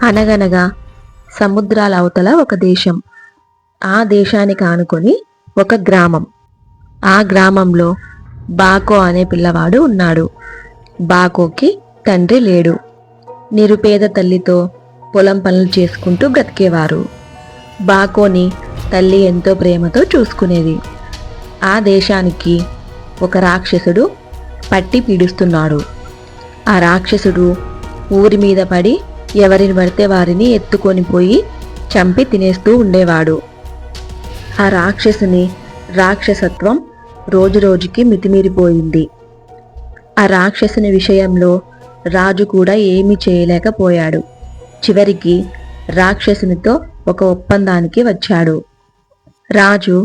అనగనగా సముద్రాల అవతల ఒక దేశం. ఆ దేశానికి ఆనుకొని ఒక గ్రామం. ఆ గ్రామంలో బాకో అనే పిల్లవాడు ఉన్నాడు. బాకోకి తండ్రి లేడు. నిరుపేద తల్లితో పొలం పనులు చేసుకుంటూ బ్రతికేవారు. బాకోని తల్లి ఎంతో ప్రేమతో చూసుకునేది. ఆ దేశానికి ఒక రాక్షసుడు పట్టి పీడిస్తున్నాడు. ఆ రాక్షసుడు ఊరి మీద పడి ఎవరిని పడితే వారిని ఎత్తుకొని పోయి చంపి తినేస్తూ ఉండేవాడు. ఆ రాక్షసుని రాక్షసత్వం రోజురోజుకి మితిమీరిపోయింది. ఆ రాక్షసుని విషయంలో రాజు కూడా ఏమీ చేయలేకపోయాడు. చివరికి రాక్షసునితో ఒక ఒప్పందానికి వచ్చాడు. రాజు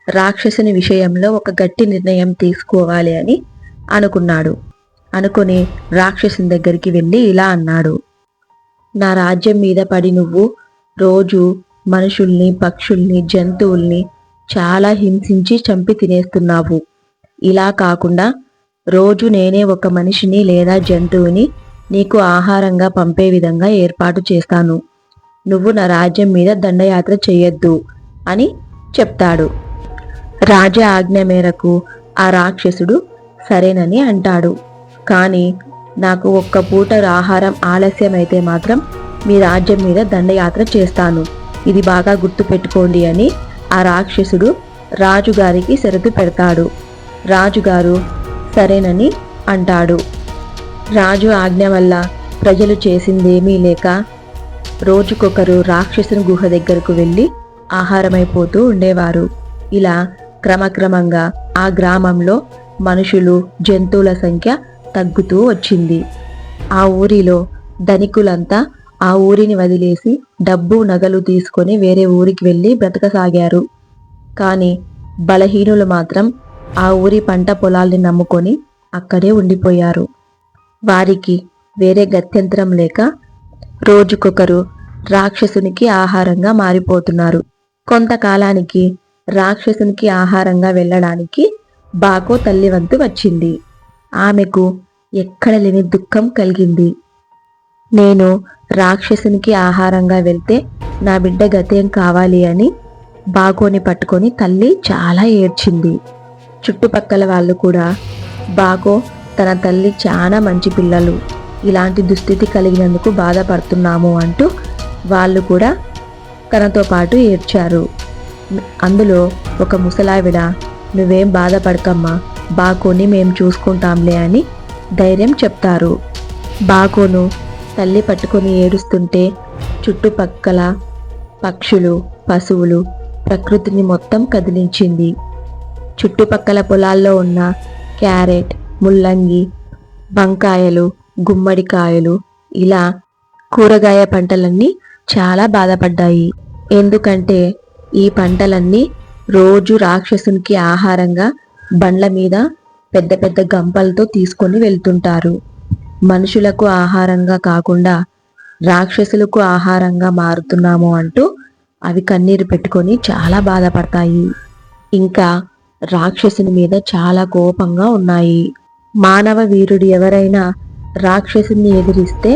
రాక్షసుని విషయంలో ఒక గట్టి నిర్ణయం తీసుకోవాలి అని అనుకున్నాడు. అనుకుని రాక్షసుని దగ్గరికి వెళ్ళి ఇలా అన్నాడు: నా రాజ్యం మీద పడి నువ్వు రోజు మనుషుల్ని, పక్షుల్ని, జంతువుల్ని చాలా హింసించి చంపి తినేస్తున్నావు. ఇలా కాకుండా రోజు నేనే ఒక మనిషిని లేదా జంతువుని నీకు ఆహారంగా పంపే విధంగా ఏర్పాటు చేస్తాను. నువ్వు నా రాజ్యం మీద దండయాత్ర చెయ్యొద్దు అని చెప్తాడు. రాజా ఆజ్ఞ మేరకు ఆ రాక్షసుడు సరేనని అంటాడు. కానీ నాకు ఒక్క పూట ఆహారం ఆలస్యమైతే మాత్రం మీ రాజ్యం మీద దండయాత్ర చేస్తాను, ఇది బాగా గుర్తు పెట్టుకోండి అని ఆ రాక్షసుడు రాజుగారికి షరతు పెడతాడు. రాజుగారు సరేనని అంటాడు. రాజు ఆజ్ఞ వల్ల ప్రజలు చేసిందేమీ లేక రోజుకొకరు రాక్షసుని గుహ దగ్గరకు వెళ్ళి ఆహారమైపోతూ ఉండేవారు. ఇలా క్రమక్రమంగా ఆ గ్రామంలో మనుషులు, జంతువుల సంఖ్య తగ్గుతూ వచ్చింది. ఆ ఊరిలో ధనికులంతా ఆ ఊరిని వదిలేసి డబ్బు, నగలు తీసుకొని వేరే ఊరికి వెళ్ళి బ్రతకసాగారు. కానీ బలహీనులు మాత్రం ఆ ఊరి పంట పొలాల్ని నమ్ముకొని అక్కడే ఉండిపోయారు. వారికి వేరే గత్యంతరం లేక రోజుకొకరు రాక్షసునికి ఆహారంగా మారిపోతున్నారు. కొంతకాలానికి రాక్షసునికి ఆహారంగా వెళ్ళడానికి బాకో తల్లి వంతు వచ్చింది. ఆమెకు ఎక్కడ లేని దుఃఖం కలిగింది. నేను రాక్షసునికి ఆహారంగా వెళ్తే నా బిడ్డ గతేం కావాలి అని బాకోని పట్టుకొని తల్లి చాలా ఏడ్చింది. చుట్టుపక్కల వాళ్ళు కూడా బాకో తన తల్లి చాలా మంచి పిల్లలు, ఇలాంటి దుస్థితి కలిగినందుకు బాధపడుతున్నాము అంటూ వాళ్ళు కూడా తనతో పాటు ఏడ్చారు. అందులో ఒక ముసలావిడ, నువ్వేం బాధపడకమ్మా, బాకోని మేం చూసుకుంటాంలే అని ధైర్యం చెప్తారు. బాకోను తల్లి పట్టుకొని ఏడుస్తుంటే చుట్టుపక్కల పక్షులు, పశువులు ప్రకృతిని మొత్తం కదిలించింది. చుట్టుపక్కల పొలాల్లో ఉన్న క్యారెట్, ముల్లంగి, వంకాయలు, గుమ్మడికాయలు ఇలా కూరగాయ పంటలన్నీ చాలా బాధపడ్డాయి. ఎందుకంటే ఈ పంటలన్నీ రోజు రాక్షసునికి ఆహారంగా బండ్ల మీద పెద్ద పెద్ద గంపలతో తీసుకొని వెళ్తుంటారు. మనుషులకు ఆహారంగా కాకుండా రాక్షసులకు ఆహారంగా మారుతున్నాము అంటూ అవి కన్నీరు పెట్టుకొని చాలా బాధపడతాయి. ఇంకా రాక్షసుని మీద చాలా కోపంగా ఉన్నాయి. మానవ వీరుడు ఎవరైనా రాక్షసుని ఎదిరిస్తే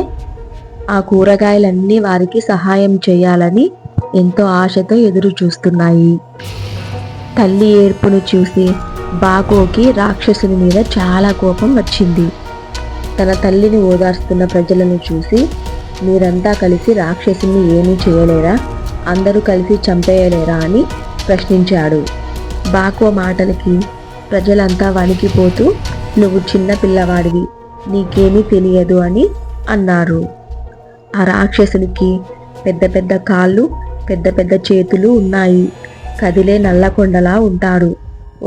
ఆ కూరగాయలన్నీ వారికి సహాయం చేయాలని ఎంతో ఆశతో ఎదురు చూస్తున్నాయి. తల్లి ఏడ్పును చూసి బాకోకి రాక్షసుని మీద చాలా కోపం వచ్చింది. తన తల్లిని ఓదార్స్తున్న ప్రజలను చూసి, మీరంతా కలిసి రాక్షసుని ఏమీ చేయలేరా, అందరూ కలిసి చంపేయలేరా అని ప్రశ్నించాడు. బాకో మాటలకి ప్రజలంతా వణికిపోతూ, నువ్వు చిన్న పిల్లవాడివి, నీకేమీ తెలియదు అని అన్నారు. ఆ రాక్షసునికి పెద్ద పెద్ద కాళ్ళు, పెద్ద పెద్ద చేతులు ఉన్నాయి. కదిలే నల్లకొండలా ఉంటాడు.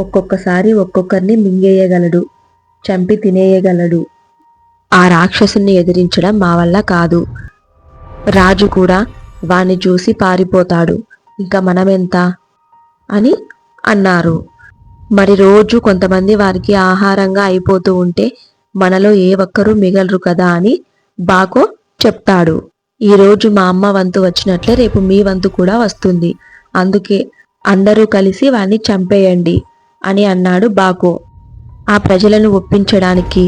ఒక్కొక్కసారి ఒక్కొక్కరిని మింగేయగలడు, చంపి తినేయగలడు. ఆ రాక్షసుని ఎదిరించడం మా వల్ల కాదు. రాజు కూడా వాణ్ణి చూసి పారిపోతాడు, ఇంకా మనమెంత అని అన్నారు. మరి రోజు కొంతమంది వారికి ఆహారంగా అయిపోతూ ఉంటే మనలో ఏ ఒక్కరూ మిగలరు కదా అని బాకో చెప్తాడు. ఈరోజు మా అమ్మ వంతు వచ్చినట్లే రేపు మీ వంతు కూడా వస్తుంది, అందుకే అందరూ కలిసి వాణ్ణి చంపేయండి అని అన్నాడు బాకో. ఆ ప్రజలను ఒప్పించడానికి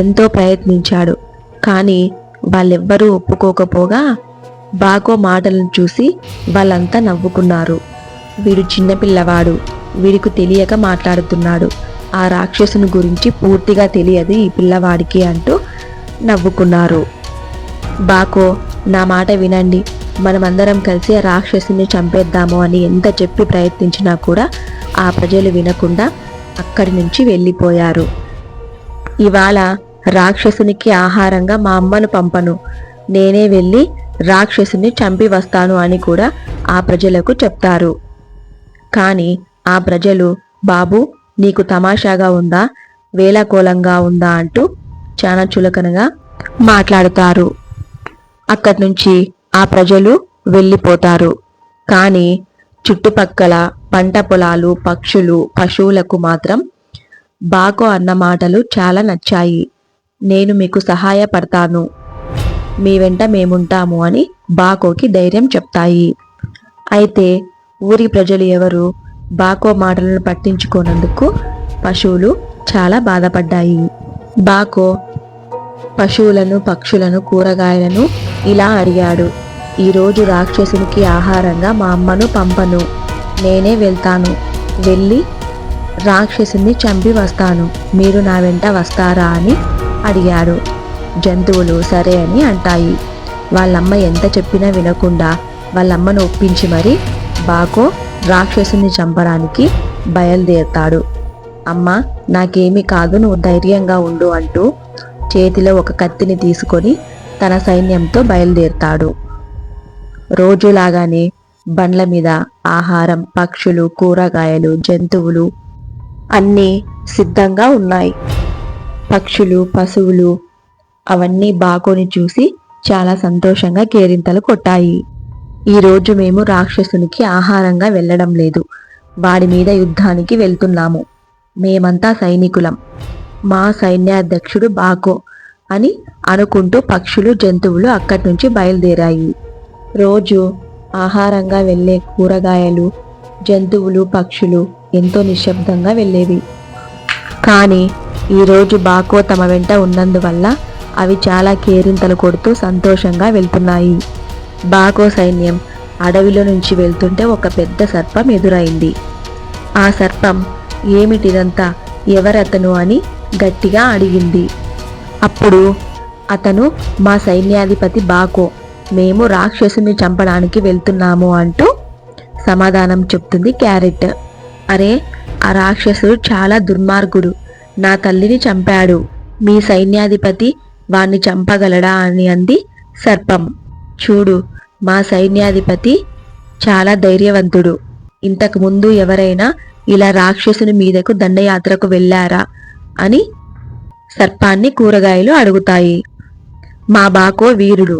ఎంతో ప్రయత్నించాడు. కానీ వాళ్ళెవ్వరూ ఒప్పుకోకపోగా బాకో మాటలను చూసి వాళ్ళంతా నవ్వుకున్నారు. వీడు చిన్నపిల్లవాడు, వీడికి తెలియక మాట్లాడుతున్నాడు, ఆ రాక్షసుని గురించి పూర్తిగా తెలియదు ఈ పిల్లవాడికి అంటూ నవ్వుకున్నారు. బాకో, నా మాట వినండి, మనమందరం కలిసి ఆ రాక్షసుని చంపేద్దాము అని ఎంత చెప్పి ప్రయత్నించినా కూడా ఆ ప్రజలు వినకుండా అక్కడి నుంచి వెళ్ళిపోయారు. ఇవాళ రాక్షసునికి ఆహారంగా మా అమ్మను పంపను, నేనే వెళ్ళి రాక్షసుని చంపి వస్తాను అని కూడా ఆ ప్రజలకు చెప్తారు. కానీ ఆ ప్రజలు, బాబు నీకు తమాషాగా ఉందా, వేళాకోళంగా ఉందా అంటూ చాలా చులకనగా మాట్లాడుతారు. అక్కడి నుంచి ఆ ప్రజలు వెళ్ళిపోతారు. కానీ చుట్టుపక్కల పంట పొలాలు, పక్షులు, పశువులకు మాత్రం బాకో అన్న మాటలు చాలా నచ్చాయి. నేను మీకు సహాయపడతాను, మీ వెంట మేముంటాము అని బాకోకి ధైర్యం చెప్తాయి. అయితే ఊరి ప్రజలు ఎవరు బాకో మాటలను పట్టించుకోనందుకు పశువులు చాలా బాధపడ్డాయి. బాకో పశువులను, పక్షులను, కూరగాయలను ఇలా అడిగాడు, ఈరోజు రాక్షసునికి ఆహారంగా మా అమ్మను పంపను, నేనే వెళ్తాను, వెళ్ళి రాక్షసుని చంపి వస్తాను, మీరు నా వెంట వస్తారా అని అడిగాడు. జంతువులు సరే అని అంటాయి. వాళ్ళమ్మ ఎంత చెప్పినా వినకుండా వాళ్ళమ్మను ఒప్పించి మరి బాకో రాక్షసుని చంపడానికి బయలుదేరతాడు. అమ్మ నాకేమీ కాదు, నువ్వు ధైర్యంగా ఉండు అంటూ చేతిలో ఒక కత్తిని తీసుకొని తన సైన్యంతో బయలుదేరతాడు. రోజులాగానే బండ్ల మీద ఆహారం, పక్షులు, కూరగాయలు, జంతువులు అన్నీ సిద్ధంగా ఉన్నాయి. పక్షులు, పశువులు అవన్నీ బాకోని చూసి చాలా సంతోషంగా కేరింతలు కొట్టాయి. ఈరోజు మేము రాక్షసునికి ఆహారంగా వెళ్ళడం లేదు, వాడి మీద యుద్ధానికి వెళ్తున్నాము, మేమంతా సైనికులం, మా సైన్యాధ్యక్షుడు బాకో అని అనుకుంటూ పక్షులు, జంతువులు అక్కడి నుంచి బయలుదేరాయి. రోజు ఆహారంగా వెళ్ళే కూరగాయలు, జంతువులు, పక్షులు ఎంతో నిశ్శబ్దంగా వెళ్ళేవి. కానీ ఈరోజు బాకో తమ వెంట ఉన్నందువల్ల అవి చాలా కేరింతలు కొడుతూ సంతోషంగా వెళ్తున్నాయి. బాకో సైన్యం అడవిలో నుంచి వెళ్తుంటే ఒక పెద్ద సర్పం ఎదురైంది. ఆ సర్పం ఏమిటిదంతా, ఎవరతను అని గట్టిగా అడిగింది. అప్పుడు అతను మా సైన్యాధిపతి బాకో, మేము రాక్షసుని చంపడానికి వెళ్తున్నాము అంటూ సమాధానం చెప్తుంది క్యారెట్. అరే, ఆ రాక్షసుడు చాలా దుర్మార్గుడు, నా తల్లిని చంపాడు, మీ సైన్యాధిపతి వాణ్ణి చంపగలడా అని అంది సర్పం. చూడు, మా సైన్యాధిపతి చాలా ధైర్యవంతుడు, ఇంతకు ముందు ఎవరైనా ఇలా రాక్షసుని మీదకు దండయాత్రకు వెళ్ళారా అని సర్పాన్ని కూరగాయలు అడుగుతాయి. మా బాకో వీరుడు,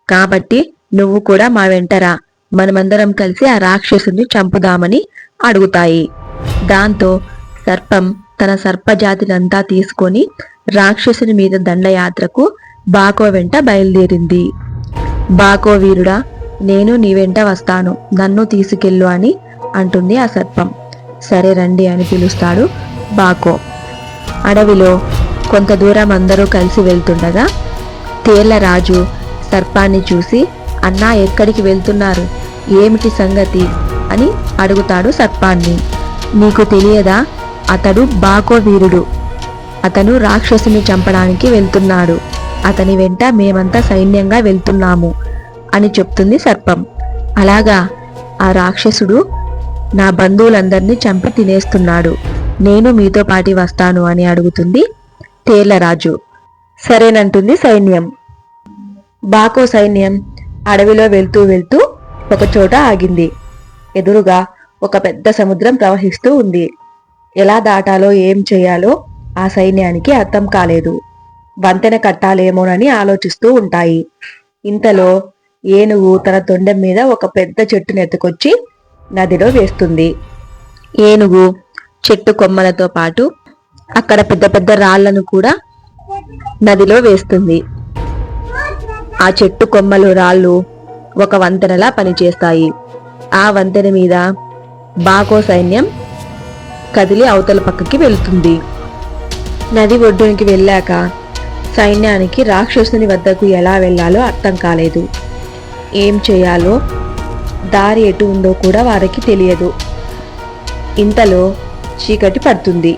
కాబట్టి నువ్వు కూడా మా వెంటరా, మనమందరం కలిసి ఆ రాక్షసుని చంపుదామని అడుగుతాయి. దాంతో సర్పం తన సర్పజాతినంతా తీసుకొని రాక్షసుని మీద దండయాత్రకు బాకో వెంట బయలుదేరింది. బాకో వీరుడా, నేను నీ వెంట వస్తాను, నన్ను తీసుకెళ్ళు అని అంటుంది ఆ సర్పం. సరే రండి అని పిలుస్తాడు బాకో. అడవిలో కొంత దూరం అందరూ కలిసి వెళ్తుండగా తేళ్లరాజు సర్పాన్ని చూసి, అన్నా ఎక్కడికి వెళ్తున్నారు, ఏమిటి సంగతి అని అడుగుతాడు సర్పాన్ని. నీకు తెలియదా, అతడు బాకో వీరుడు, అతను రాక్షసుని చంపడానికి వెళ్తున్నాడు, అతని వెంట మేమంతా సైన్యంగా వెళ్తున్నాము అని చెప్తుంది సర్పం. అలాగా, ఆ రాక్షసుడు నా బంధువులందరినీ చంపి తినేస్తున్నాడు, నేను మీతో పాటి వస్తాను అని అడుగుతుంది తేళ్లరాజు. సరేనంటుంది సైన్యం. బాకో సైన్యం అడవిలో వెళ్తూ వెళ్తూ ఒక చోట ఆగింది. ఎదురుగా ఒక పెద్ద సముద్రం ప్రవహిస్తూ ఉంది. ఎలా దాటాలో ఏం చేయాలో ఆ సైన్యానికి అర్థం కాలేదు. వంతెన కట్టాలేమోనని ఆలోచిస్తూ ఉంటాయి. ఇంతలో ఏనుగు తన తొండెం మీద ఒక పెద్ద చెట్టును ఎత్తుకొచ్చి నదిలో వేస్తుంది. ఏనుగు చెట్టు కొమ్మలతో పాటు అక్కడ పెద్ద పెద్ద రాళ్లను కూడా నదిలో వేస్తుంది. ఆ చెట్టు కొమ్మలు, రాళ్ళు ఒక వంతెనలా పనిచేస్తాయి. ఆ వంతెన మీద బాకో సైన్యం కదిలి అవతల పక్కకి వెళ్తుంది. నది ఒడ్డునికి వెళ్ళాక సైన్యానికి రాక్షసుని వద్దకు ఎలా వెళ్లాలో అర్థం కాలేదు. ఏం చేయాలో దారి ఎటు ఉందో కూడా వారికి తెలియదు. ఇంతలో చీకటి పడుతుంది.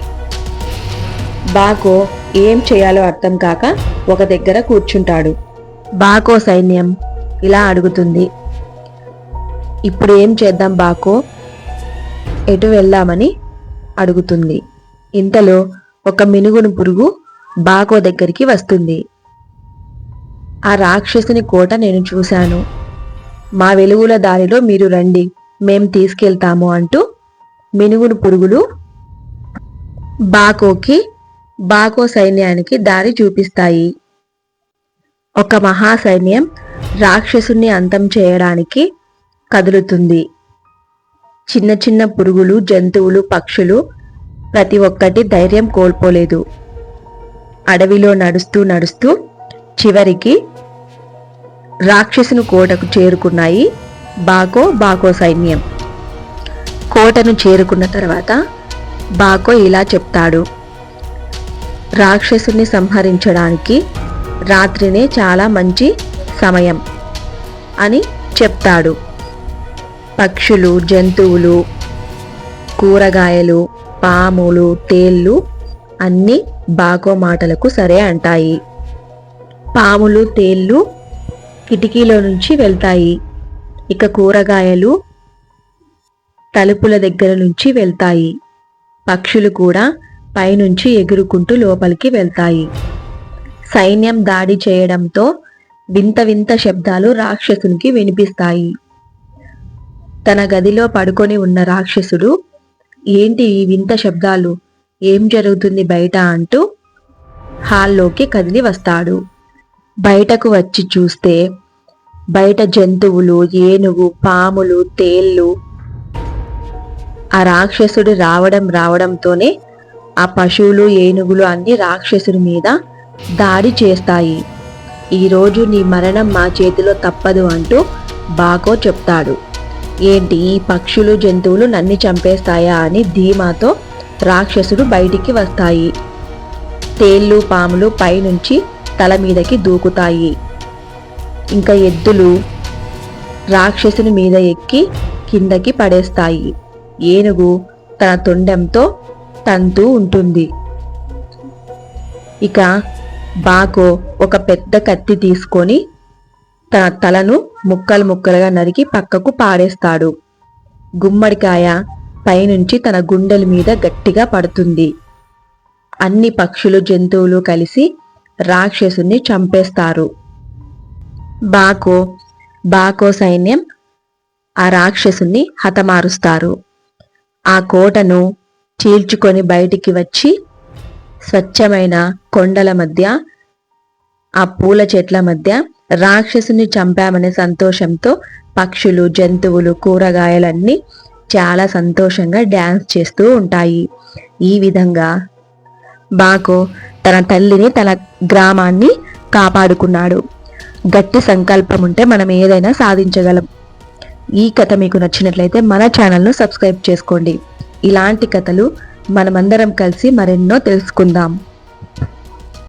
బాకో ఏం చేయాలో అర్థం కాక ఒక దగ్గర కూర్చుంటాడు. బాకో సైన్యం ఇలా అడుగుతుంది, ఇప్పుడు ఏం చేద్దాం బాకో, ఎటు వెళ్దామని అడుగుతుంది. ఇంతలో ఒక మినుగును పురుగు బాకో దగ్గరికి వస్తుంది. ఆ రాక్షసుని కోట నేను చూశాను, మా వెలుగుల దారిలో మీరు రండి, మేం తీసుకెళ్తాము అంటూ మినుగును పురుగులు బాకో సైన్యానికి దారి చూపిస్తాయి. ఒక మహాసైన్యం రాక్షసుని అంతం చేయడానికి కదులుతుంది. చిన్న చిన్న పురుగులు, జంతువులు, పక్షులు ప్రతి ఒక్కటి ధైర్యం కోల్పోలేదు. అడవిలో నడుస్తూ నడుస్తూ చివరికి రాక్షసుని కోటకు చేరుకున్నాయి బాకో సైన్యం. కోటను చేరుకున్న తర్వాత బాకో ఇలా చెప్తాడు, రాక్షసుని సంహరించడానికి రాత్రినే చాలా మంచి సమయం అని చెప్తాడు. పక్షులు, జంతువులు, కూరగాయలు, పాములు, తేళ్ళు అన్నీ బాకో మాటలకు సరే అంటాయి. పాములు, తేళ్ళు కిటికీలో నుంచి వెళ్తాయి. ఇక కూరగాయలు తలుపుల దగ్గర నుంచి వెళ్తాయి. పక్షులు కూడా పైనుంచి ఎగురుకుంటూ లోపలికి వెళ్తాయి. సైన్యం దాడి చేయడంతో వింత వింత శబ్దాలు రాక్షసునికి వినిపిస్తాయి. తన గదిలో పడుకొని ఉన్న రాక్షసుడు, ఏంటి ఈ వింత శబ్దాలు, ఏం జరుగుతుంది బయట అంటూ హాల్లోకి కదిలి వస్తాడు. బయటకు వచ్చి చూస్తే బయట జంతువులు, ఏనుగు, పాములు, తేళ్ళు ఆ రాక్షసుడు రావడంతోనే ఆ పశువులు, ఏనుగులు అన్ని రాక్షసుడి మీద దాడి చేస్తాయి. ఈరోజు నీ మరణం మా చేతిలో తప్పదు అంటూ బాకో చెప్తాడు. ఏంటి ఈ పక్షులు, జంతువులు నన్ను చంపేస్తాయా అని ధీమాతో రాక్షసుడు బయటికి వస్తాయి. తేళ్ళు, పాములు పైనుంచి తల మీదకి దూకుతాయి. ఇంకా ఎద్దులు రాక్షసుని మీద ఎక్కి కిందకి పడేస్తాయి. ఏనుగు తన తొండంతో తంతూ ఉంటుంది. ఇక బాకో ఒక పెద్ద కత్తి తీసుకొని తన తలను ముక్కలు ముక్కలుగా నరికి పక్కకు పాడేస్తాడు. గుమ్మడికాయ పైనుంచి తన గుండెల మీద గట్టిగా పడుతుంది. అన్ని పక్షులు, జంతువులు కలిసి రాక్షసుని చంపేస్తారు. బాకో సైన్యం ఆ రాక్షసుని హతమారుస్తారు. ఆ కోటను చీల్చుకొని బయటికి వచ్చి స్వచ్ఛమైన కొండల మధ్య, ఆ పూల చెట్ల మధ్య రాక్షసుని చంపామనే సంతోషంతో పక్షులు, జంతువులు, కూరగాయలన్నీ చాలా సంతోషంగా డ్యాన్స్ చేస్తూ ఉంటాయి. ఈ విధంగా బాకో తన తల్లిని, తన గ్రామాన్ని కాపాడుకున్నాడు. గట్టి సంకల్పం ఉంటే మనం ఏదైనా సాధించగలం. ఈ కథ మీకు నచ్చినట్లయితే మన ఛానల్ను సబ్స్క్రైబ్ చేసుకోండి. ఇలాంటి కథలు మనమందరం కలిసి మరెన్నో తెలుసుకుందాం.